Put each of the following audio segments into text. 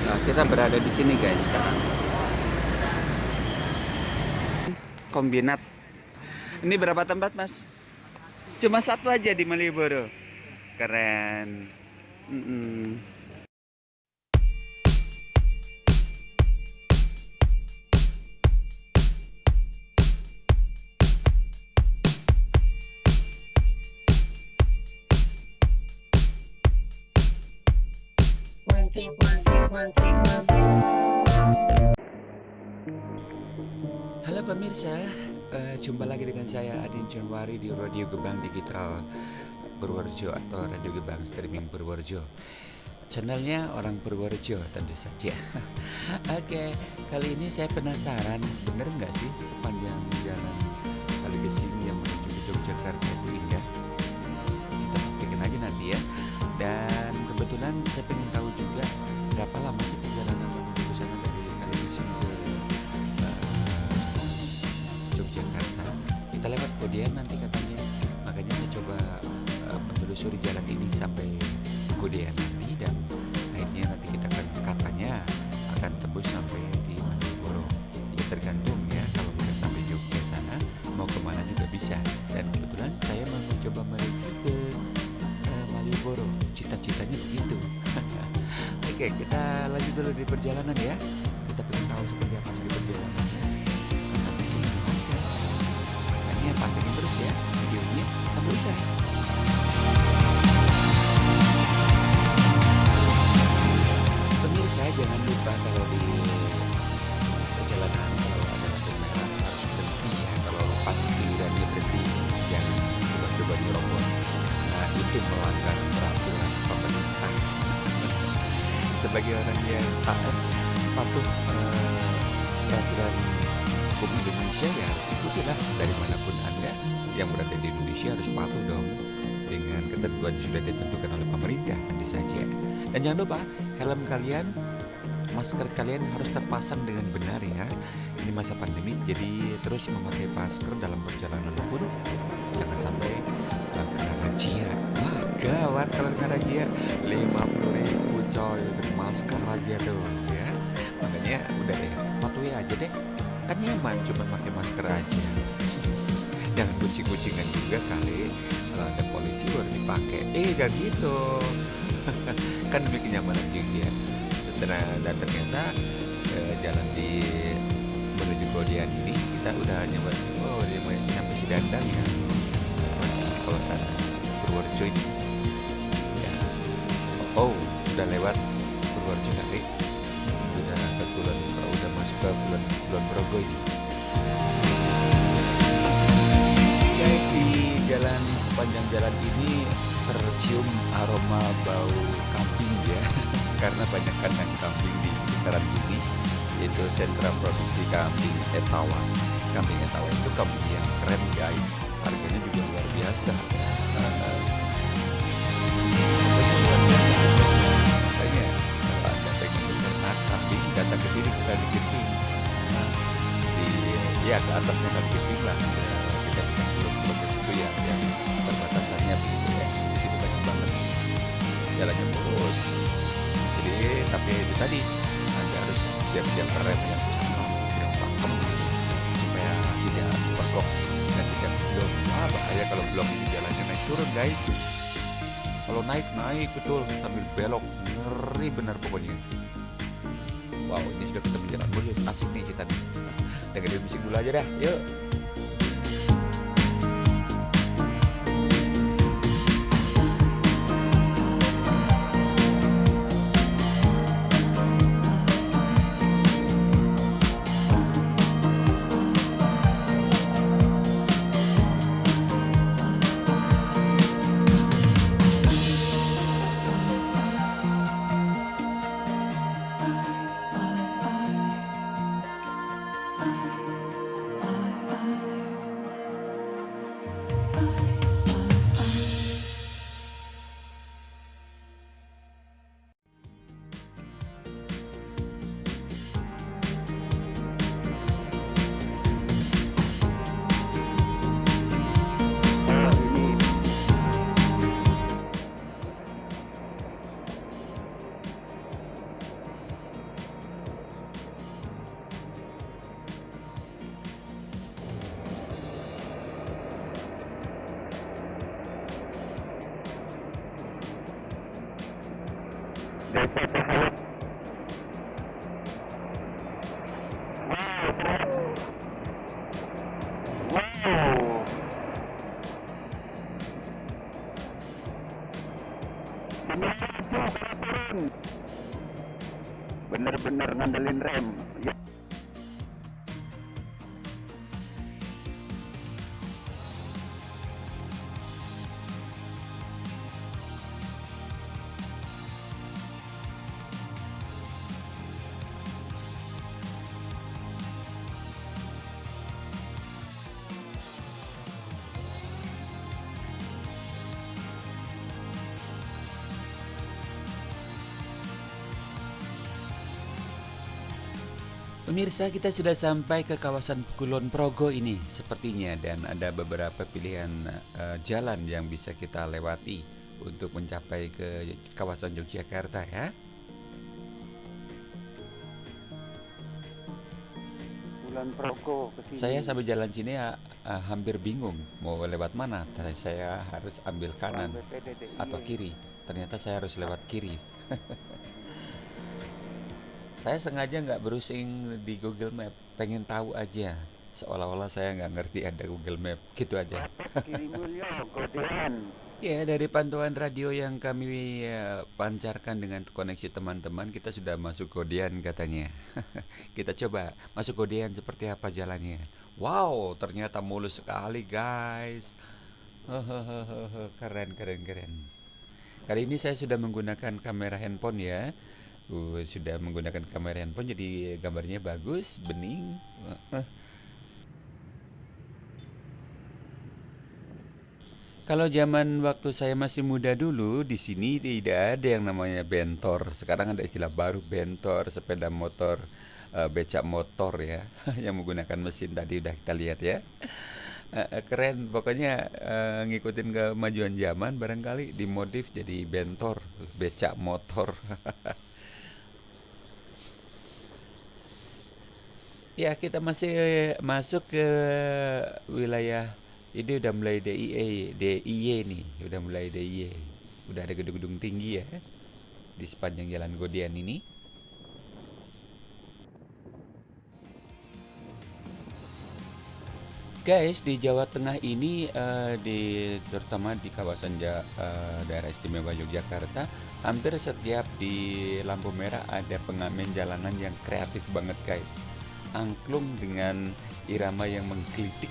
Nah, kita berada di sini guys sekarang. Kombinat. Ini berapa tempat mas? Cuma satu aja di Malioboro. Keren. Mm-mm. One, two, one, two, one, two, one, two. Halo pemirsa, jumpa lagi dengan saya Adin Januari di Radio Gebang Digital Purworejo atau Radio Gebang Streaming Purworejo. Channelnya orang Purworejo tentu saja. Oke, kali ini saya penasaran, bener nggak sih sepanjang jalan Kaligesing yang menuju ke Yogyakarta itu indah? Kita buktikan aja nanti ya. Dan kebetulan saya pengen tahu juga berapa lama sih perjalanan menuju ke sana dari Kaligesing ke Yogyakarta. Kita lewat Kodean nanti katanya, makanya saya coba menelusuri jalan ini sampai Kodean nanti, dan akhirnya nanti kita katanya akan tembus sampai di Malioboro. Ya tergantung ya, kalau kita sampai Jogja sana mau kemana juga bisa. Dan kebetulan saya mau mencoba menuju ke Malioboro, cita-citanya begitu. Oke, kita lanjut dulu di perjalanan ya. Kita pengen tahu seperti apa sih perjalanannya. Tapi menyenangkan. Makanya pantengin terus ya videonya sampai usai. Pemirsa jangan lupa kalau di perjalanan kalau ada lampu merah harus berhenti ya. Kalau pas gilirannya berhenti jangan coba-coba dirobot. Nah itu melanggar peraturan pemerintah. Sebagai orang yang taat patuh peraturan hukum Indonesia ya harus ikutilah, dari manapun Anda yang berada di Indonesia harus patuh dong dengan ketentuan yang sudah ditentukan oleh pemerintah tentu saja. Dan jangan lupa helm kalian, masker kalian harus terpasang dengan benar ya. Ini masa pandemi, jadi terus memakai masker dalam perjalanan pun jangan sampai kena razia. Wah gawat kalau kena razia, 50.000 coy untuk masker aja tuh ya. Makanya udah deh, patuhi aja deh, kan nyaman cuma pakai masker aja. Jangan kucing-kucingan juga kali, kalau ada polisi baru dipakai. Dan gitu. Kan demi kenyamanan juga. Dan ternyata jalan di menuju Kodean ini kita udah nyoba. Oh dia mau sampai Sidandang ya, masih di kawasan Purworejo ini ya. Oh udah lewat Purworejo kali, udah kebetulan udah masuk ke Kulon Progo ini. Guys, di jalan sepanjang jalan ini tercium aroma bau kambing ya. Karena banyak kandang kambing di sekitaran sini, yaitu sentra produksi kambing Etawa. Kambing Etawa itu kambing yang keren guys, harganya juga luar biasa. Makanya kalau Anda pengen beternak kambing, datang ke sini ke Kaligesing. Nah, ya ke atasnya Kaligesing lah. Kita belum ke situ ya, yang perbatasannya begitu ya. Di situ banyak banget jalannya mulus. Jadi tapi itu tadi Anda harus siap-siap rem yang sama, yang pakem supaya tidak berkok dan tidak belum. Bahaya kalau belum di jalannya naik turun guys. Kalau naik betul sambil belok, ngeri benar pokoknya. Wow, ini sudah ketemu jalan mulus, asik nih kita nih. Dengerin musik dulu aja dah, yuk. Wow. Bener-bener ngandelin rem. Ya. Pemirsa, kita sudah sampai ke kawasan Kulon Progo ini sepertinya, dan ada beberapa pilihan jalan yang bisa kita lewati untuk mencapai ke kawasan Yogyakarta ya. Kulon Progo kesini. Saya sambil jalan sini hampir bingung mau lewat mana. Saya harus ambil kanan atau kiri. Ternyata saya harus lewat kiri. Saya sengaja nggak browsing di Google Map, pengen tahu aja. Seolah-olah saya nggak ngerti ada Google Map, gitu aja. Ya, dari pantauan radio yang kami pancarkan dengan koneksi teman-teman, kita sudah masuk Godean katanya. Kita coba masuk Godean seperti apa jalannya. Wow, ternyata mulus sekali guys. Keren, keren, keren. Kali ini saya sudah menggunakan kamera handphone ya. Sudah menggunakan kamera handphone, jadi gambarnya bagus, bening. Kalau zaman waktu saya masih muda dulu, di sini tidak ada yang namanya bentor. Sekarang ada istilah baru, bentor, sepeda motor, becak motor ya, yang menggunakan mesin tadi udah kita lihat ya. Keren, pokoknya ngikutin kemajuan zaman, barangkali dimodif jadi bentor, becak motor. Ya, kita masih masuk ke wilayah ini, udah mulai DIY nih, udah mulai DIY. Udah ada gedung-gedung tinggi ya di sepanjang jalan Godean ini. Guys, di Jawa Tengah ini terutama di kawasan daerah istimewa Yogyakarta, hampir setiap di lampu merah ada pengamen jalanan yang kreatif banget guys. Angklung dengan irama yang menggelitik,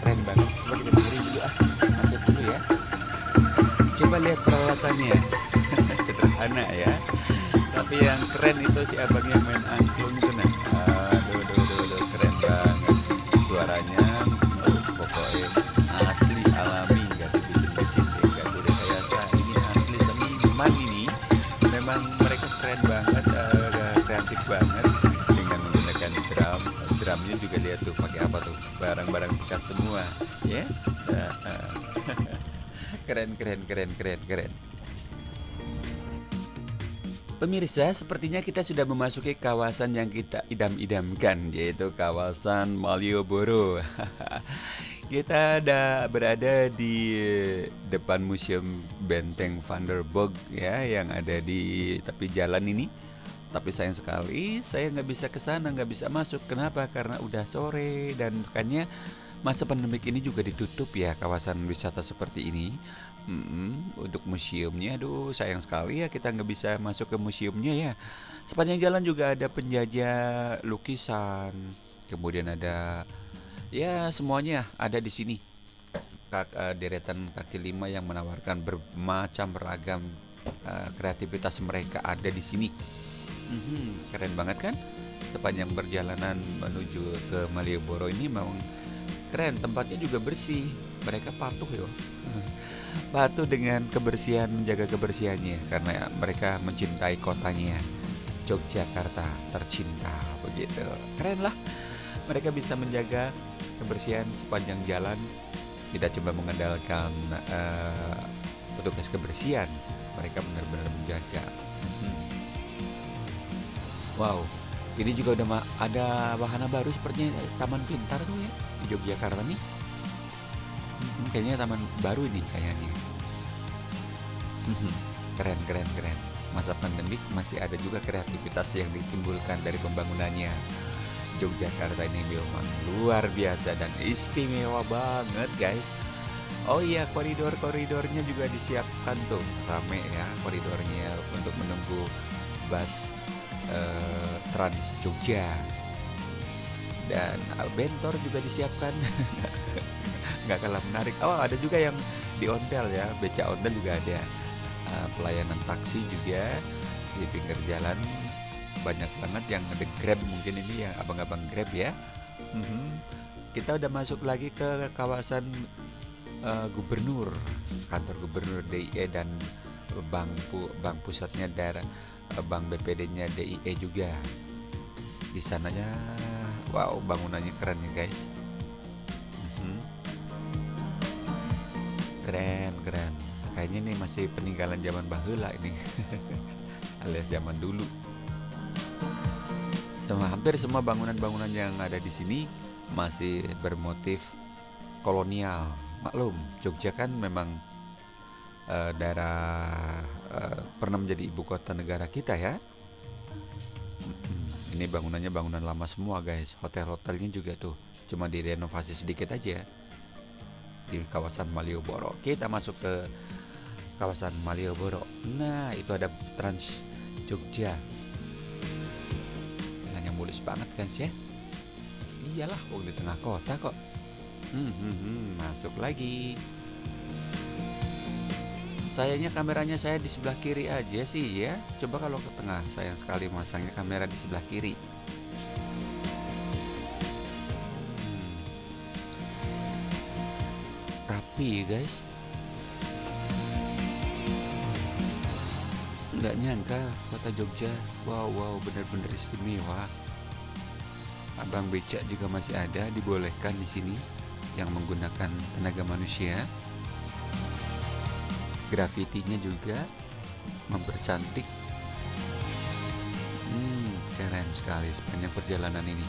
keren banget. Coba kita dengerin dulu masuk dulu ya. Coba lihat peralatannya. Sederhana ya, tapi yang keren itu si abang yang main angklung itu nah. Aduh, keren banget. Suaranya pokoknya asli alami, nggak dibikin-bikin, nggak direkayasa. Ini asli seniman ini. Memang mereka keren banget, kreatif banget. Drumnya juga lihat tuh pakai apa tuh, barang-barang bekas semua ya. Keren. Pemirsa, sepertinya kita sudah memasuki kawasan yang kita idam-idamkan, yaitu kawasan Malioboro. Kita berada di depan Museum Benteng Van der Burg ya, yang ada di tepi jalan ini. Tapi sayang sekali saya nggak bisa ke sana, nggak bisa masuk. Kenapa? Karena udah sore, dan makanya masa pandemik ini juga ditutup ya kawasan wisata seperti ini. Untuk museumnya, aduh sayang sekali ya kita nggak bisa masuk ke museumnya ya. Sepanjang jalan juga ada penjajah lukisan, kemudian ada ya semuanya ada di sini. Deretan kaki lima yang menawarkan bermacam beragam kreativitas mereka ada di sini. Keren banget kan? Sepanjang perjalanan menuju ke Malioboro ini memang keren, tempatnya juga bersih. Mereka patuh yo. Patuh dengan kebersihan, menjaga kebersihannya karena mereka mencintai kotanya. Yogyakarta tercinta begitu. Keren lah. Mereka bisa menjaga kebersihan sepanjang jalan. Tidak cuma mengandalkan petugas kebersihan, mereka benar-benar menjaga. Wow, ini juga udah ada wahana baru sepertinya Taman Pintar tuh ya di Yogyakarta nih. Kayaknya taman baru ini kayaknya. Keren. masa pandemik masih ada juga kreativitas yang ditimbulkan dari pembangunannya. Yogyakarta ini memang luar biasa dan istimewa banget guys. Oh iya, koridor-koridornya juga disiapkan tuh, rame ya koridornya untuk menunggu bus Trans Jogja. Dan bentor juga disiapkan. Nggak kalah menarik. Oh, ada juga yang di ondel ya, beca ondel juga ada. Pelayanan taksi juga di pinggir jalan banyak banget yang ada Grab, mungkin ini ya abang-abang Grab ya. Kita udah masuk lagi ke kawasan gubernur, kantor gubernur DIE dan bank pusatnya daerah, bank BPD-nya DIE juga. Di sananya, wow, bangunannya keren ya guys. Keren. Kayaknya ini masih peninggalan zaman baheula ini, alias zaman dulu. Hampir semua bangunan-bangunan yang ada di sini masih bermotif kolonial. Maklum, Jogja kan memang daerah pernah menjadi ibu kota negara kita ya. Ini bangunannya bangunan lama semua guys. Hotel-hotelnya juga tuh cuma direnovasi sedikit aja di kawasan Malioboro. Kita masuk ke kawasan Malioboro. Nah, itu ada Trans Jogja. Yang mulus banget kan sih ya. Iyalah, di tengah kota kok. Masuk lagi. Sayangnya kameranya saya di sebelah kiri aja sih ya. Coba kalau ke tengah, sayang sekali masangnya kamera di sebelah kiri. Rapi guys. Nggak nyangka kota Jogja, wow benar-benar istimewa. Abang becak juga masih ada, dibolehkan di sini yang menggunakan tenaga manusia. Grafitinya juga mempercantik. Keren sekali sepanjang perjalanan ini.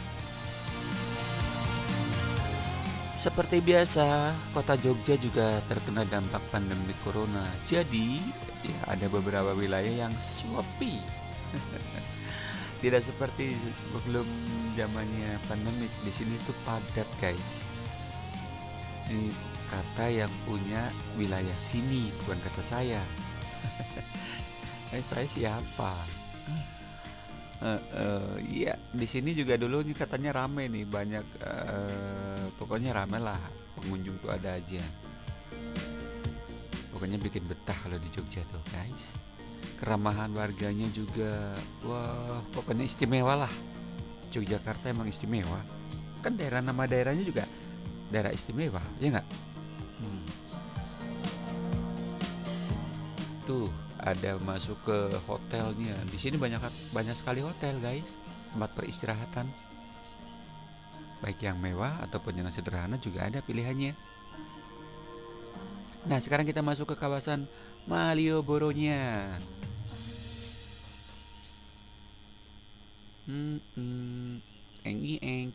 Seperti biasa, kota Jogja juga terkena dampak pandemi corona. Jadi, ya ada beberapa wilayah yang sepi. Tidak seperti sebelum zamannya pandemik. Di sini tuh padat, guys. Ini kata yang punya wilayah sini, bukan kata saya. Saya siapa? Iya, di sini juga dulu nih katanya rame nih, banyak pokoknya rame lah, pengunjung tuh ada aja. Pokoknya bikin betah kalau di Jogja tuh guys. Keramahan warganya juga, wah pokoknya istimewa lah. Yogyakarta emang istimewa. Kan nama daerahnya juga daerah istimewa, ya nggak? Tuh ada masuk ke hotelnya. Di sini banyak sekali hotel guys, tempat peristirahatan. Baik yang mewah ataupun yang sederhana juga ada pilihannya. Nah, sekarang kita masuk ke kawasan Malioboro-nya.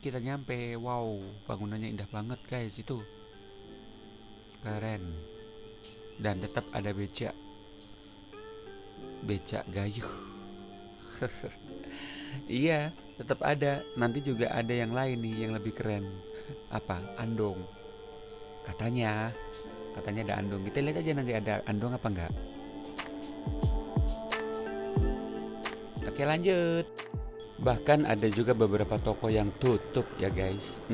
Kita nyampe. Wow, bangunannya indah banget guys itu. Keren. Dan tetap ada becak gayuh. Iya, tetap ada. Nanti juga ada yang lain nih yang lebih keren. Apa? Andong. Katanya ada andong. Kita lihat aja nanti ada andong apa enggak. Oke, lanjut. Bahkan ada juga beberapa toko yang tutup ya guys.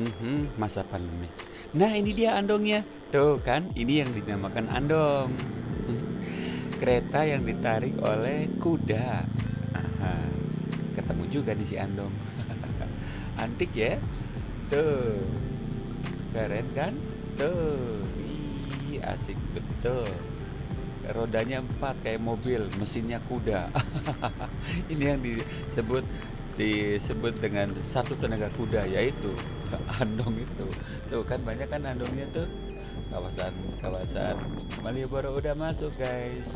Masa pandemi. Nah, ini dia andongnya. Tuh kan, ini yang dinamakan andong. Kereta yang ditarik oleh kuda. Ketemu juga nih si andong. Antik ya. Tuh, keren kan? Tuh, asik betul. Rodanya 4 kayak mobil, mesinnya kuda. Ini yang disebut dengan satu tenaga kuda, yaitu andong itu. Tuh kan banyak kan andongnya tuh. Kawasan Malioboro udah masuk guys.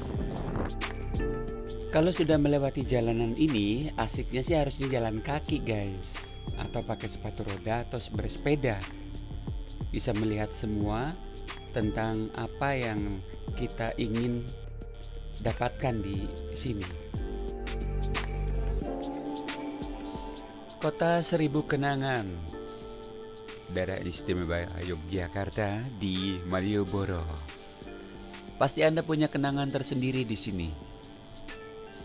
Kalau sudah melewati jalanan ini, asiknya sih harusnya jalan kaki guys, atau pakai sepatu roda atau bersepeda. Bisa melihat semua tentang apa yang kita ingin dapatkan di sini. Kota Seribu Kenangan, Daerah Istimewa Yogyakarta di Malioboro. Pasti Anda punya kenangan tersendiri di sini.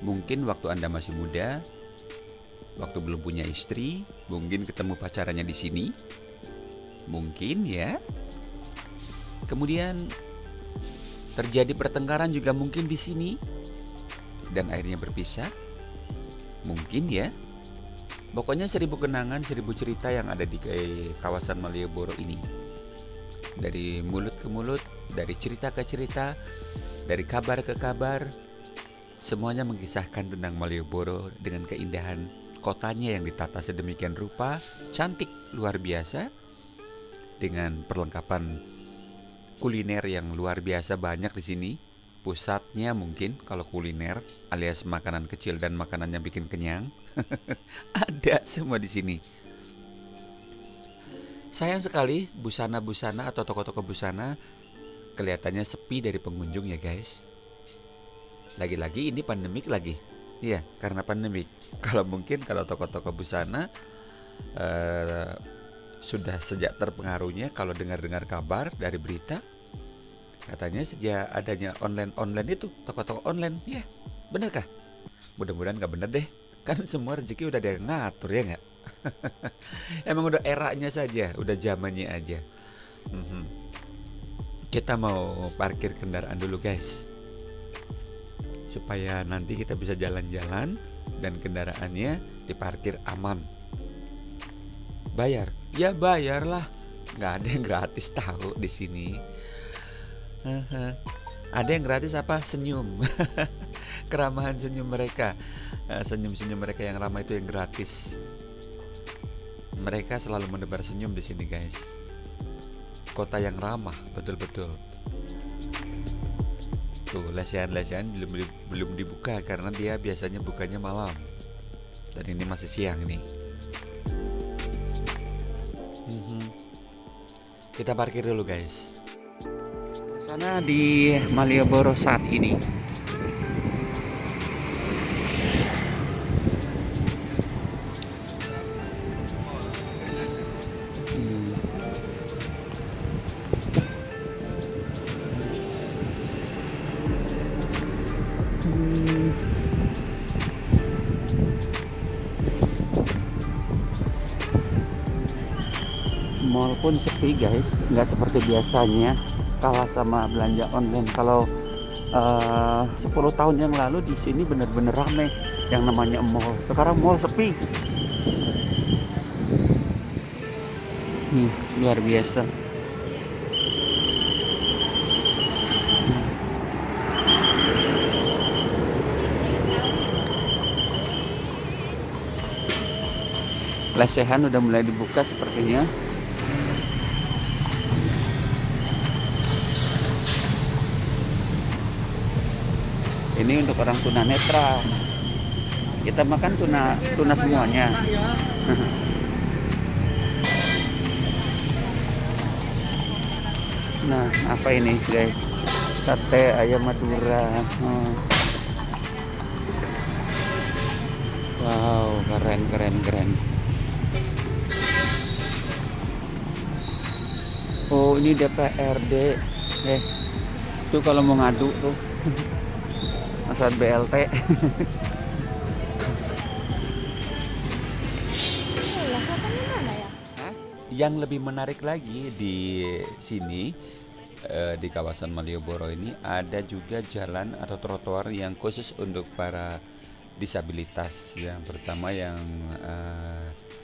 Mungkin waktu Anda masih muda, waktu belum punya istri, mungkin ketemu pacarannya di sini. Mungkin ya. Kemudian terjadi pertengkaran juga mungkin di sini dan akhirnya berpisah. Mungkin ya. Pokoknya 1000 kenangan, 1000 cerita yang ada di kawasan Malioboro ini. Dari mulut ke mulut, dari cerita ke cerita, dari kabar ke kabar, semuanya mengisahkan tentang Malioboro dengan keindahan kotanya yang ditata sedemikian rupa, cantik luar biasa, dengan perlengkapan kuliner yang luar biasa banyak di sini. Pusatnya mungkin kalau kuliner alias makanan kecil dan makanan yang bikin kenyang ada semua di sini. Sayang sekali busana-busana atau toko-toko busana kelihatannya sepi dari pengunjung ya guys. Lagi-lagi ini pandemik lagi. Iya, karena pandemik. Kalau toko-toko busana sudah sejak terpengaruhnya, kalau dengar-dengar kabar dari berita, katanya sejak adanya online itu, toko-toko online, ya bener kah? Mudah-mudahan nggak bener deh, kan semua rezeki udah ada yang ngatur ya nggak? Emang udah eranya saja, udah zamannya aja. Kita mau parkir kendaraan dulu guys, supaya nanti kita bisa jalan-jalan dan kendaraannya diparkir aman. Bayar? Ya bayarlah, nggak ada yang gratis tahu di sini. Ada yang gratis apa? Senyum. Keramahan senyum mereka, senyum-senyum mereka yang ramah itu yang gratis. Mereka selalu menebar senyum di sini guys. Kota yang ramah, betul-betul. Tuh lesehan-lesehan belum dibuka karena dia biasanya bukanya malam. Dan ini masih siang nih. Kita parkir dulu guys. Sana di Malioboro saat ini. Mall pun sepi guys, nggak seperti biasanya. Kalah sama belanja online. Kalau 10 tahun yang lalu di sini bener-bener rame yang namanya mall. Sekarang mall sepi. Luar biasa. Lesehan udah mulai dibuka sepertinya. Ini untuk orang tunanetra. Kita makan tuna semuanya. Nah, apa ini guys? Sate ayam Madura. Wow, keren. Oh, ini DPRD. Tuh kalau mau ngadu tuh. Masalah BLT. Yang lebih menarik lagi di sini, di kawasan Malioboro ini ada juga jalan atau trotoar yang khusus untuk para disabilitas, yang terutama yang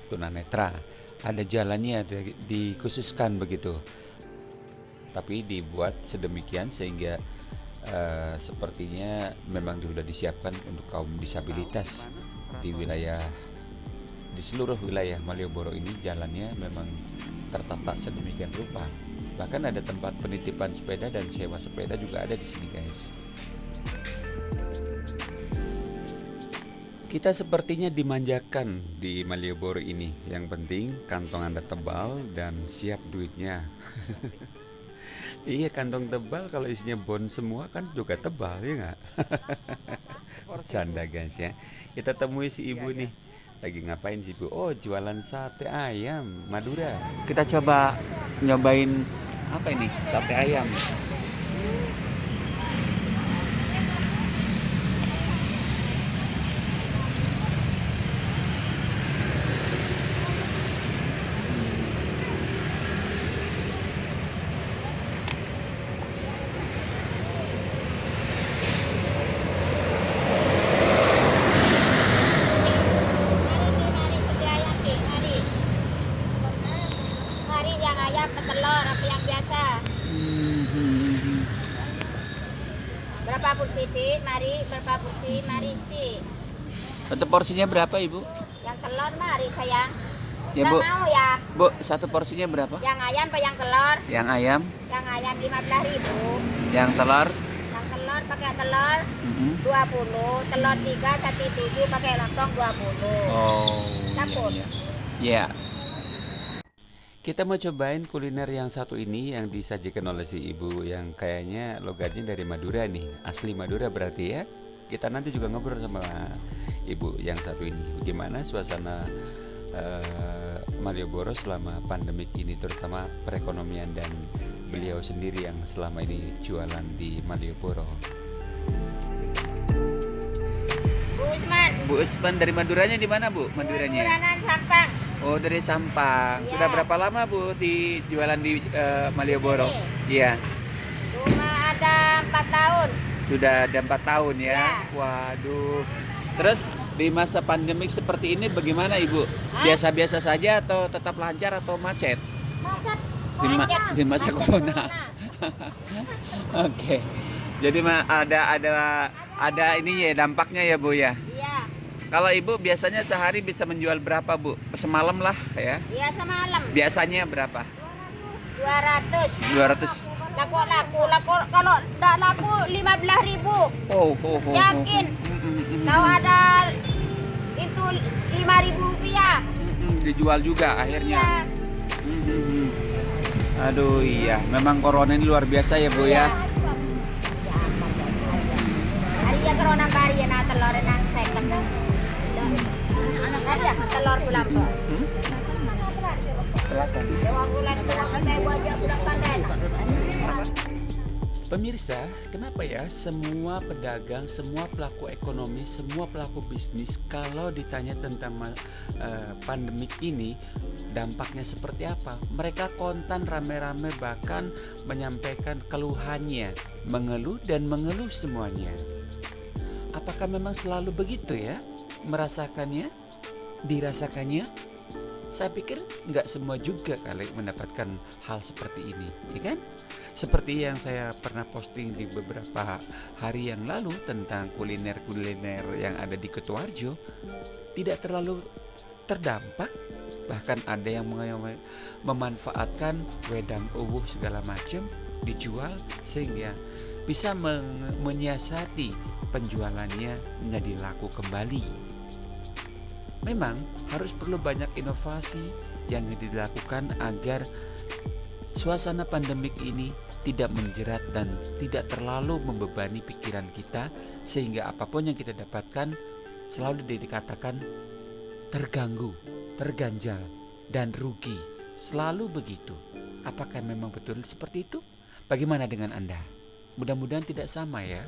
tunanetra. Ada jalannya dikhususkan begitu, tapi dibuat sedemikian sehingga sepertinya memang sudah disiapkan untuk kaum disabilitas di seluruh wilayah Malioboro ini. Jalannya memang tertata sedemikian rupa. Bahkan ada tempat penitipan sepeda dan sewa sepeda juga ada di sini guys. Kita sepertinya dimanjakan di Malioboro ini. Yang penting kantong Anda tebal dan siap duitnya. Iya, kantong tebal, kalau isinya bon semua kan juga tebal ya nggak? Canda guys ya. Kita temui si ibu nih. Lagi ngapain sih Bu? Oh, jualan sate ayam Madura. Kita coba nyobain apa ini? Sate ayam. Mari, sate ayam, Ki. Mari. Mari yang ayam petelur apa yang biasa. Berapa porsi, Dik? Mari, berapa porsi? Mari, Dik. Satu porsinya berapa Ibu? Yang telur mari, sayang. Ya Nggak Bu. mau ya? Bu, satu porsinya berapa? Yang ayam apa yang telur? Yang ayam, Yang ayam 15.000. yang telur. Yang telur pakai telur Mm-mm. 20. Telur 3, sati 7 pakai lontong 20. Oh, Campur. iya, iya. Kita mau cobain kuliner yang satu ini yang disajikan oleh si ibu yang kayaknya logatnya dari Madura nih, asli Madura berarti ya. Kita nanti juga ngobrol sama ibu yang satu ini. Bagaimana suasana Malioboro selama pandemik ini, terutama perekonomian dan beliau sendiri yang selama ini jualan di Malioboro. Bu Usman. Bu Usman dari Maduranya di mana Bu? Maduranya? Bulanan Sampang. Oh, dari Sampang. Iya. Sudah berapa lama Bu di jualan di Malioboro? Iya. Rumah ada 4 tahun. Sudah ada 4 tahun ya. Iya. Waduh. Terus di masa pandemik seperti ini bagaimana Ibu? Hah? Biasa-biasa saja atau tetap lancar atau macet? Macet. Di di masa corona. Oke. Jadi ada ini ya dampaknya ya Bu ya. Iya. Kalau Ibu biasanya sehari bisa menjual berapa Bu? Semalam lah ya. Iya semalam. Biasanya berapa? 200. 200. Laku. Kalau tidak laku 15.000. Oh. Yakin. Tahu ada itu 5.000 rupiah. Dijual juga akhirnya. Iya. Aduh iya, memang corona ini luar biasa ya Bu ya. Hari ya corona bari ya na telur nang second. Hari ya telur bulan po. Silakan. Dewa bulan telur pandai wajah bulan pandai. Pemirsa, kenapa ya semua pedagang, semua pelaku ekonomi, semua pelaku bisnis kalau ditanya tentang pandemik ini dampaknya seperti apa, mereka kontan rame-rame bahkan menyampaikan keluhannya, mengeluh dan mengeluh semuanya. Apakah memang selalu begitu ya? Merasakannya? Dirasakannya? Saya pikir nggak semua juga kali mendapatkan hal seperti ini, ya kan? Seperti yang saya pernah posting di beberapa hari yang lalu tentang kuliner-kuliner yang ada di Kutoarjo, tidak terlalu terdampak. Bahkan ada yang memanfaatkan wedang uwuh segala macam dijual sehingga bisa menyiasati penjualannya menjadi laku kembali. Memang harus perlu banyak inovasi yang dilakukan agar suasana pandemik ini tidak menjerat dan tidak terlalu membebani pikiran kita sehingga apapun yang kita dapatkan selalu dikatakan terganggu, terganjal, dan rugi. Selalu begitu. Apakah memang betul seperti itu? Bagaimana dengan Anda? Mudah-mudahan tidak sama ya.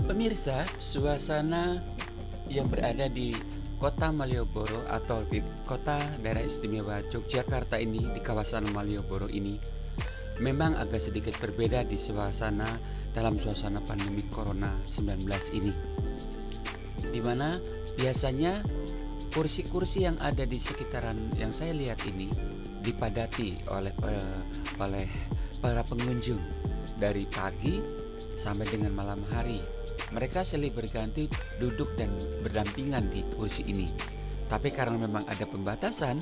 Pemirsa, suasana yang berada di Kota Malioboro atau di Kota Daerah Istimewa Yogyakarta ini, di kawasan Malioboro ini memang agak sedikit berbeda di suasana dalam suasana pandemi Corona 19 ini. Dimana biasanya kursi-kursi yang ada di sekitaran yang saya lihat ini dipadati oleh para pengunjung dari pagi sampai dengan malam hari. Mereka silih berganti duduk dan berdampingan di kursi ini. Tapi karena memang ada pembatasan,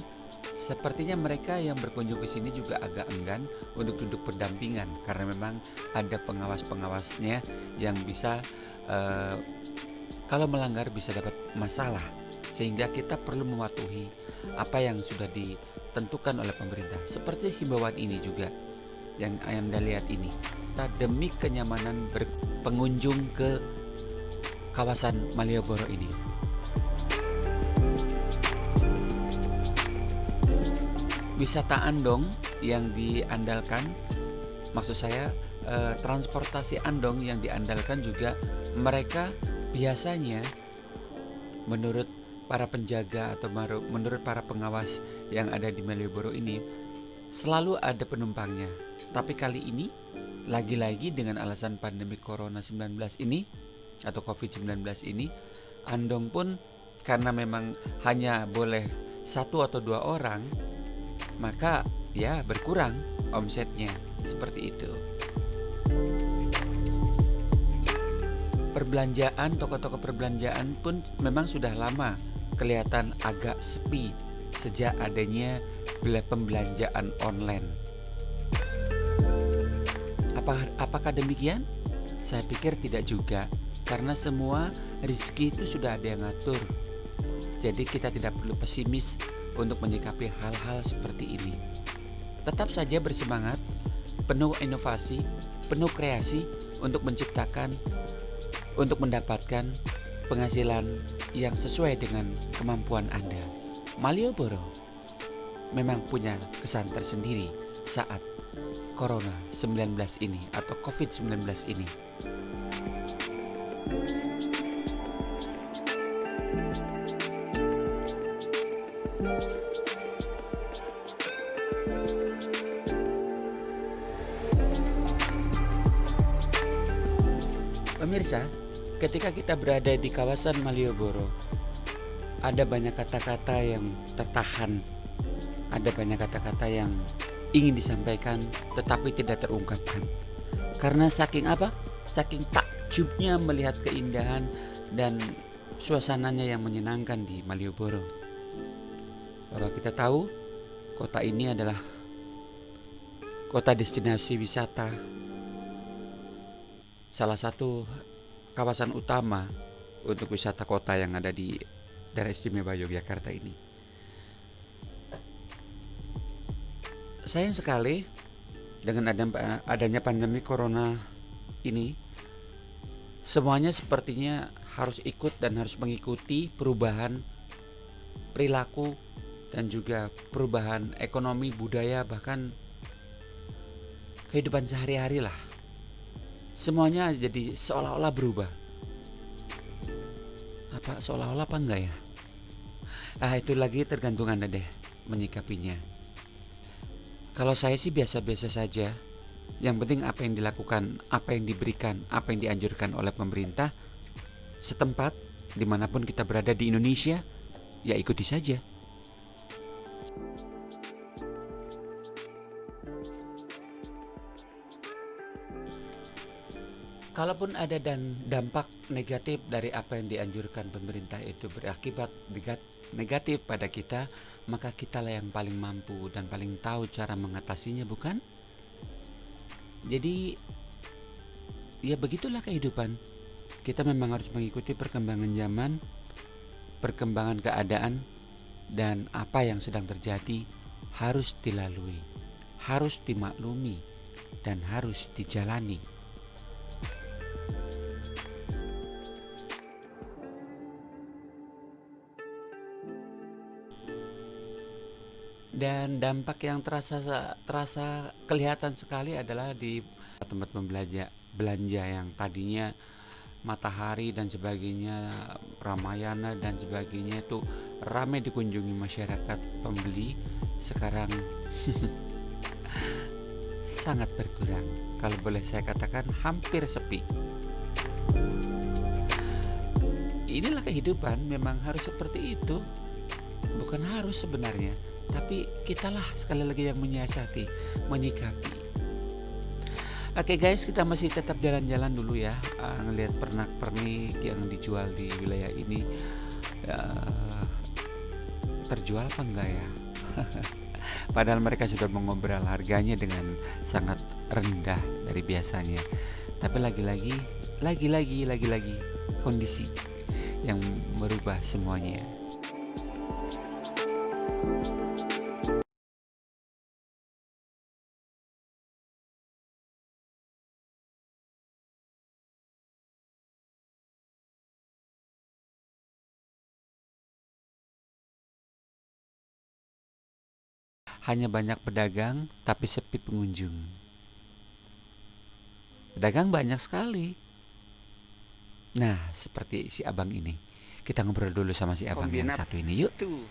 sepertinya mereka yang berkunjung ke sini juga agak enggan untuk duduk berdampingan karena memang ada pengawas-pengawasnya yang bisa kalau melanggar bisa dapat masalah. Sehingga kita perlu mematuhi apa yang sudah tentukan oleh pemerintah. Seperti himbauan ini juga yang Anda lihat ini. Demi kenyamanan pengunjung ke kawasan Malioboro ini. Wisata Andong yang diandalkan, maksud saya transportasi Andong yang diandalkan juga mereka biasanya menurut para penjaga atau menurut para pengawas yang ada di Malioboro ini selalu ada penumpangnya. Tapi kali ini lagi-lagi dengan alasan pandemi Corona 19 ini atau COVID-19 ini, Andong pun karena memang hanya boleh 1 atau 2 orang, maka ya berkurang omsetnya, seperti itu. Perbelanjaan, toko-toko perbelanjaan pun memang sudah lama kelihatan agak sepi sejak adanya pembelanjaan online. Apakah demikian? Saya pikir tidak juga, karena semua rezeki itu sudah ada yang ngatur. Jadi kita tidak perlu pesimis untuk menyikapi hal-hal seperti ini. Tetap saja bersemangat, penuh inovasi, penuh kreasi untuk menciptakan, untuk mendapatkan penghasilan yang sesuai dengan kemampuan Anda. Malioboro memang punya kesan tersendiri saat Corona 19 ini atau COVID-19 ini. Pemirsa, ketika kita berada di kawasan Malioboro, ada banyak kata-kata yang tertahan, ada banyak kata-kata yang ingin disampaikan tetapi tidak terungkapkan. Karena saking apa? Saking takjubnya melihat keindahan dan suasananya yang menyenangkan di Malioboro. Bahwa kita tahu kota ini adalah kota destinasi wisata, salah satu kawasan utama untuk wisata kota yang ada di Daerah Istimewa Yogyakarta ini. Sayang sekali dengan adanya pandemi Corona ini, semuanya sepertinya harus ikut dan harus mengikuti perubahan perilaku dan juga perubahan ekonomi, budaya, bahkan kehidupan sehari-hari lah. Semuanya jadi seolah-olah berubah. Apa seolah-olah apa enggak ya? Itu lagi tergantung Anda deh menyikapinya. Kalau saya sih biasa-biasa saja. Yang penting apa yang dilakukan, apa yang diberikan, apa yang dianjurkan oleh pemerintah setempat, dimanapun kita berada di Indonesia, ya ikuti saja. Kalaupun ada dampak negatif dari apa yang dianjurkan pemerintah itu berakibat negatif pada kita, maka kitalah yang paling mampu dan paling tahu cara mengatasinya, bukan? Jadi ya begitulah kehidupan. Kita memang harus mengikuti perkembangan zaman, perkembangan keadaan, dan apa yang sedang terjadi harus dilalui, harus dimaklumi, dan harus dijalani. Dan dampak yang terasa kelihatan sekali adalah di tempat belanja yang tadinya Matahari dan sebagainya, Ramayana dan sebagainya itu ramai dikunjungi masyarakat pembeli, sekarang sangat berkurang. Kalau boleh saya katakan hampir sepi. Inilah kehidupan, memang harus seperti itu. Bukan harus sebenarnya, tapi kitalah sekali lagi yang menyiasati, menyikapi. Oke guys, kita masih tetap jalan-jalan dulu ya, ngelihat pernak-pernik yang dijual di wilayah ini. Terjual apa enggak ya? Padahal mereka sudah mengobrol harganya dengan sangat rendah dari biasanya. Tapi lagi-lagi kondisi yang merubah semuanya. hanya banyak pedagang tapi sepi pengunjung. Pedagang banyak sekali. Nah, seperti si abang ini. Kita ngobrol dulu sama si abang yang Kombinat. satu ini yuk. Tuh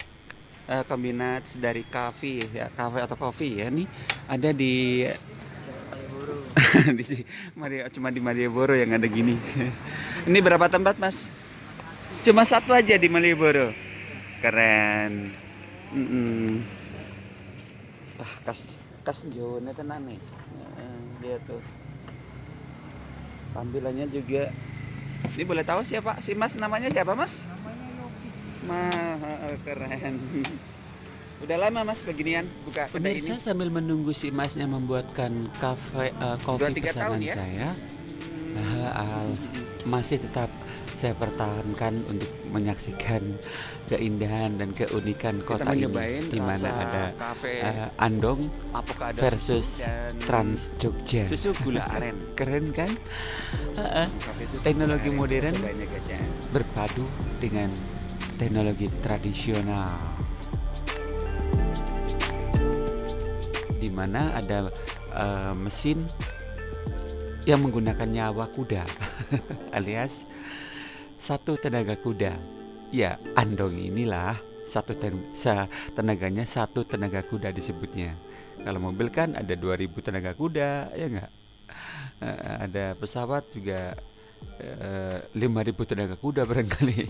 kombinat dari kafe ya, kafe atau kopi ya, nih ada di cuma di Malioboro yang ada gini. Ini berapa tempat mas? Cuma satu aja di Malioboro. Keren. Kas Jawa tenan nih. Dia tuh tampilannya juga. Ini boleh tahu siapa si mas, namanya siapa mas? Keren. Udah lama mas beginian buka kedai Pemirsa, ini? sambil menunggu si masnya membuatkan kopi 2-3 pesanan tahun ya? saya, masih tetap saya pertahankan untuk menyaksikan keindahan dan keunikan Kita kota mau ini, nyobain di mana rasa ada kafe Andong avocado versus dan Trans Jogja. susu gula aren. Keren kan? Kafe susu Teknologi gula aren. modern Cobain ya guys ya. berpadu dengan teknologi tradisional, di mana ada mesin yang menggunakan nyawa kuda alias satu tenaga kuda. Ya, Andong inilah tenaganya satu tenaga kuda disebutnya. Kalau mobil kan ada 2000 tenaga kuda, ya enggak? Ada pesawat juga 5.000 tenaga kuda barangkali.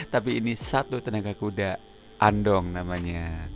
Tapi ini satu tenaga kuda, Andong namanya.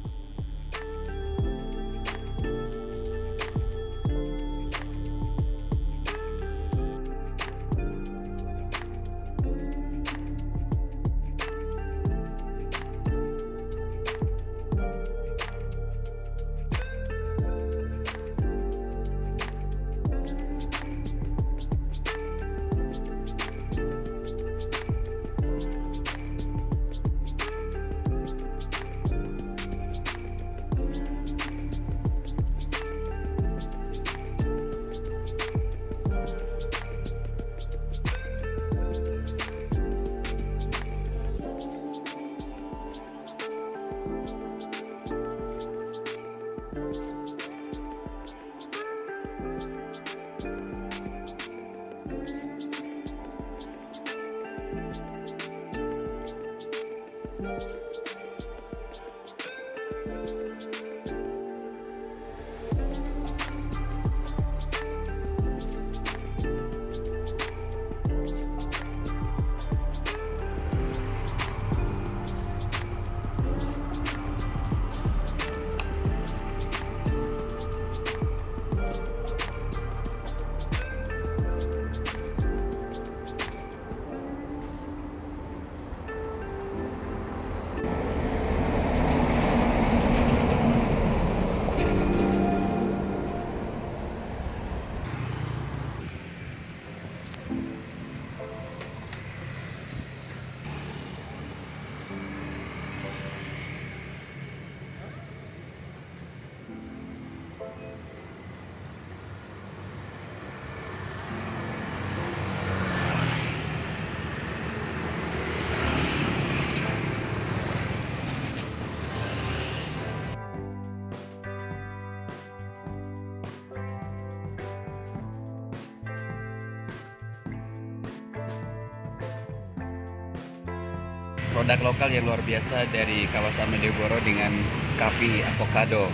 Produk lokal yang luar biasa dari kawasan Malioboro dengan kafe avocado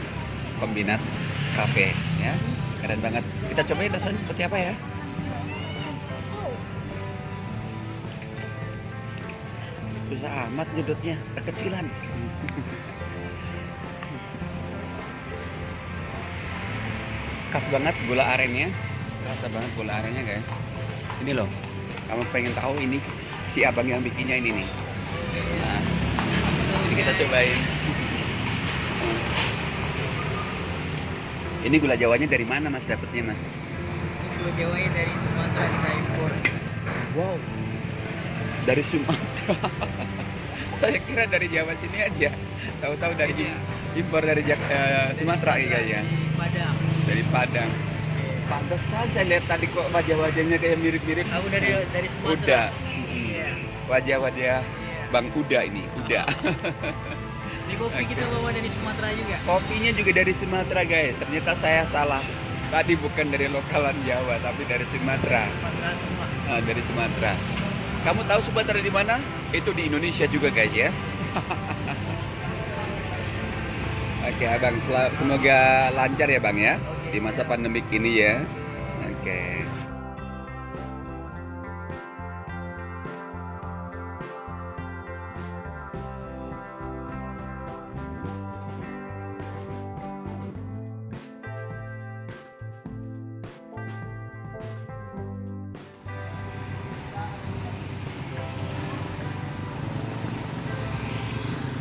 kombinat cafe ya. Keren banget. Kita cobain rasanya seperti apa ya. Susah amat nyedotnya, kekecilan. Khas banget gula arennya. Rasa banget gula arennya guys. Ini loh, kamu pengen tahu ini si abang yang bikinnya ini nih. Nah, ini kita cobain. Ini gula Jawanya dari mana mas dapetnya mas? Gula Jawanya dari Sumatera kita impor. Wow, dari Sumatera. Saya kira dari Jawa sini aja. Tahu-tahu dari impor dari Sumatera kayaknya. Di Padang. Dari Padang. Pantesan saya lihat tadi kok wajah-wajahnya kayak mirip-mirip. Aku dari Sumatera. Uda. Iya. Wajah-wajah Iya. Bang Uda ini, Uda. Ini kopi kita bawa dari Sumatera juga. Kopinya juga dari Sumatera guys. Ternyata saya salah. Tadi bukan dari lokalan Jawa, tapi dari Sumatera. Sumatera semua. Dari Sumatera. Kamu tahu Sumatera di mana? Itu di Indonesia juga guys ya. Oke abang, semoga lancar ya bang ya di masa pandemik ini ya. Oke.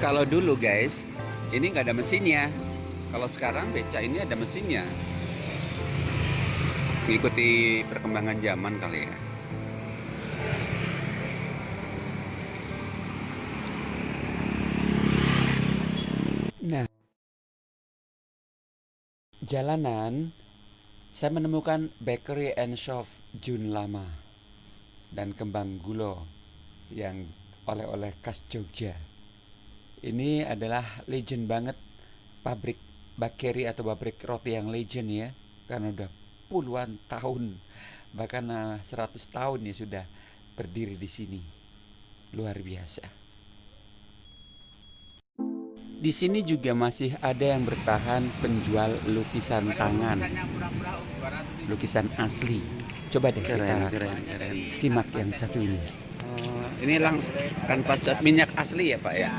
Kalau dulu guys, ini nggak ada mesinnya. Kalau sekarang beca ini ada mesinnya. Mengikuti perkembangan zaman kali ya. Nah, jalanan saya menemukan Bakery and Shop Jun Lama dan Kembang Gulo yang oleh-oleh khas Jogja. Ini adalah legend banget, pabrik bakery atau pabrik roti yang legend ya, karena udah puluhan tahun, bahkan 100 tahun ya sudah berdiri di sini. Luar biasa. Di sini juga masih ada yang bertahan penjual lukisan tangan, lukisan asli. Coba deh kita simak yang satu ini. Ini langsung kanvas cat minyak asli ya Pak ya?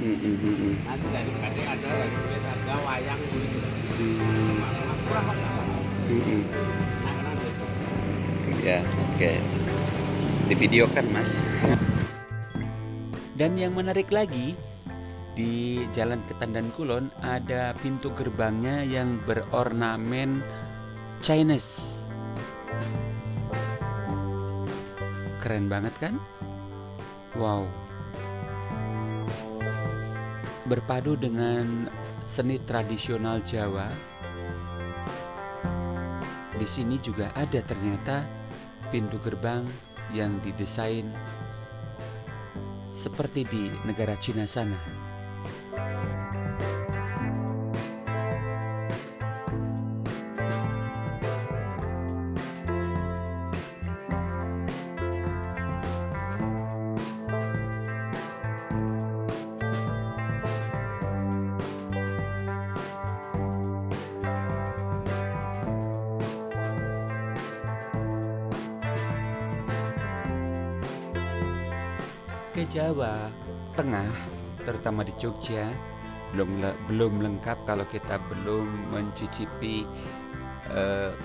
Nanti dari kadang ada wayang Ya, oke. Divideokan Mas. Dan yang menarik lagi, di Jalan Ketandan Kulon ada pintu gerbangnya yang berornamen Chinese. Keren banget kan? Wow. Berpadu dengan seni tradisional Jawa. Di sini juga ada ternyata pintu gerbang yang didesain seperti di negara Cina sana. Ke Jawa Tengah, terutama di Jogja, belum lengkap kalau kita belum mencicipi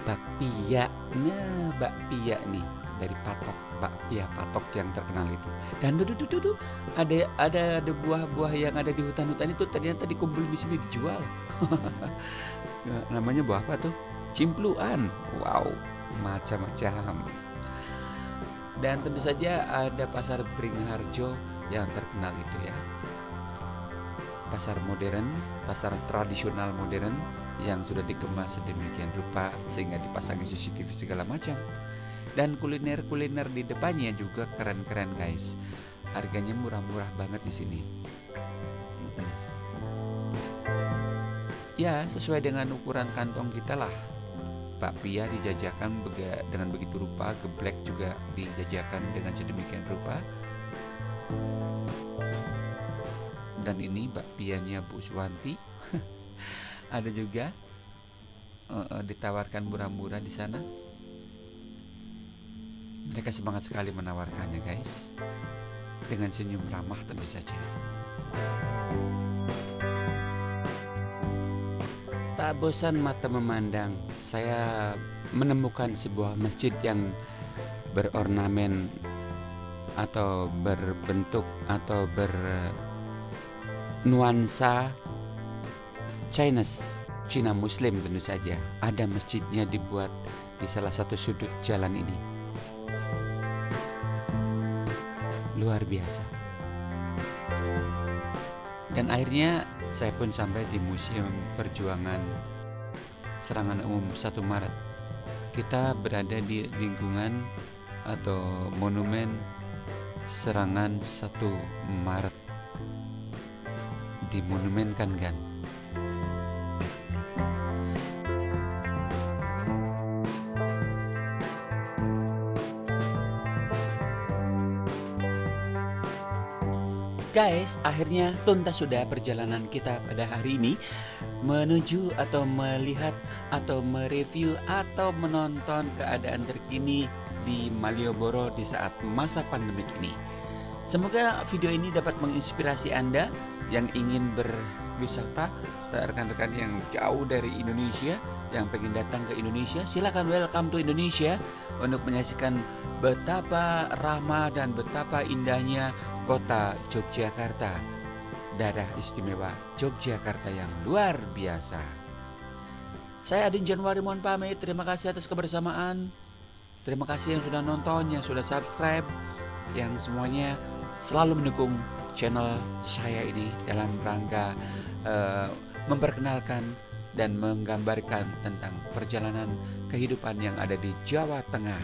bakpia. Nah, bakpia nih dari Patok, bakpia Patok yang terkenal itu. Dan ada buah-buah yang ada di hutan-hutan itu ternyata dikumpul di sini dijual. Namanya buah apa tuh? Cimpluan. Wow, macam-macam. Dan tentu saja ada pasar Beringharjo yang terkenal itu ya. Pasar modern, pasar tradisional modern yang sudah dikemas sedemikian rupa sehingga dipasangi CCTV segala macam. Dan kuliner-kuliner di depannya juga keren-keren guys. Harganya murah-murah banget di sini. Ya, sesuai dengan ukuran kantong kita lah. Bakpia dijajakan dengan begitu rupa, geblek juga dijajakan dengan sedemikian rupa. Dan ini bakpianya Bu Suwanti. Ada juga ditawarkan murah-murah di sana. Mereka semangat sekali menawarkannya guys, dengan senyum ramah tentu saja. Tak bosan mata memandang, saya menemukan sebuah masjid yang berornamen atau berbentuk atau bernuansa Chinese, Cina Muslim tentu saja. Ada masjidnya dibuat di salah satu sudut jalan ini. Luar biasa. Dan akhirnya saya pun sampai di Museum Perjuangan Serangan Umum 1 Maret. Kita berada di lingkungan atau monumen serangan 1 Maret dimonumenkan kan. Guys, akhirnya tuntas sudah perjalanan kita pada hari ini menuju atau melihat atau mereview atau menonton keadaan terkini di Malioboro di saat masa pandemik ini. Semoga video ini dapat menginspirasi Anda yang ingin berwisata, rekan-rekan yang jauh dari Indonesia, yang pengen datang ke Indonesia, silakan welcome to Indonesia untuk menyaksikan betapa ramah dan betapa indahnya kota Yogyakarta, daerah istimewa Yogyakarta yang luar biasa. Saya Adin Januari mohon pamit, terima kasih atas kebersamaan. Terima kasih yang sudah nonton, yang sudah subscribe, yang semuanya selalu mendukung channel saya ini dalam rangka memperkenalkan dan menggambarkan tentang perjalanan kehidupan yang ada di Jawa Tengah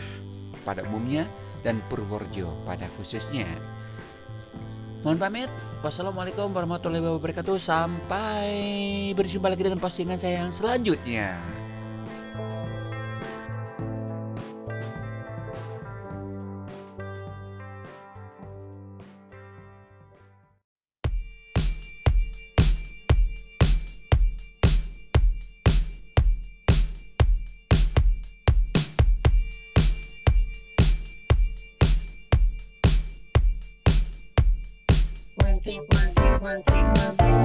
pada umumnya dan Purworejo pada khususnya. Mohon pamit. Wassalamualaikum warahmatullahi wabarakatuh. Sampai berjumpa lagi dengan postingan saya yang selanjutnya. One, two, one, two, one, two, one, two.